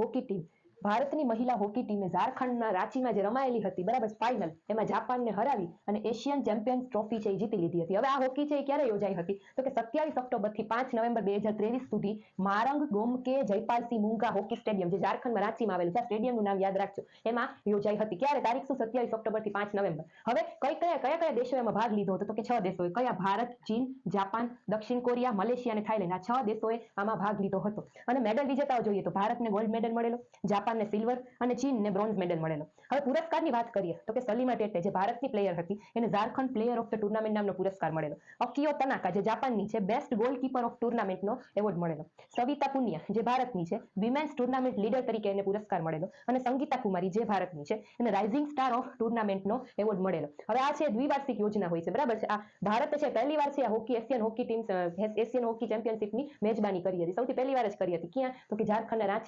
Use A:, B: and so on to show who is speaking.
A: Hockey team ભારતની મહિલા hockey ટીમે ઝારખંડના રાંચીમાં જે રમાયેલી હતી બરાબર ફાઇનલ એમાં જાપાનને હરાવી અને એશિયન ચેમ્પિયન્સ ટ્રોફી છે એ જીતી લીધી હતી. હવે આ હોકી છે એ ક્યારે યોજાઈ હતી તો કે 27 ઓક્ટોબરથી 5 નવેમ્બર 2023 સુધી મારંગ ગોમકે જયપાલસિંહ મુંગા હોકી સ્ટેડિયમ જે ઝારખંડમાં રાંચીમાં આવેલું છે. આ સ્ટેડિયમનું નામ યાદ રાખજો. એમાં યોજાઈ હતી. ક્યારે? તારીખ શું? 27 ઓક્ટોબરથી 5 નવેમ્બર. હવે કયા દેશોએ એમાં ભાગ લીધો હતો તો કે 6 દેશોએ. કયા? ભારત, ચીન, જાપાન, દક્ષિણ કોરિયા, મલેશિયા અને થાઈલેન્ડ. આ 6 દેશોએ આમાં ભાગ લીધો હતો. અને મેડલ વિજેતાઓ જોઈએ તો ભારતને ગોલ્ડ મેડલ મળેલો, જાપાનને સિલ્વર અને ચીનને બ્રોન્ઝ મેડલ મળેલો. હવે પુરસ્કારની વાત કરીએ તો કે સલીમા ટેટે જે ભારતની પ્લેયર હતી એને Jharkhand player of the tournament નામનો પુરસ્કાર મળેલો. અકિયો તનાકા જે જાપાનની છે બેસ્ટ ગોલકીપર ઓફ ટુર્નામેન્ટનો એવોર્ડ મળેલો. સવિતા પુનિયા જે ભારતની છે વિમેન્સ ટુર્નામેન્ટ લીડર તરીકે એને પુરસ્કાર મળેલો. અને સંગીતા કુમારી જે ભારતની છે એને રાઇઝિંગ સ્ટાર ઓફ ટુર્નામેન્ટનો એવોર્ડ મળેલો. હવે આ છે દ્વિવાર્ષિક યોજના હોય છે બરાબર છે. આ ભારત છે પહેલી વાર છે આ hockey Asian hockey team Asian hockey ચેમ્પિયનશિપની મેજબાની કરી હતી. સૌથી પહેલી વાર જ કરી હતી. ક્યાં? તો કે ઝારખંડના રાંચી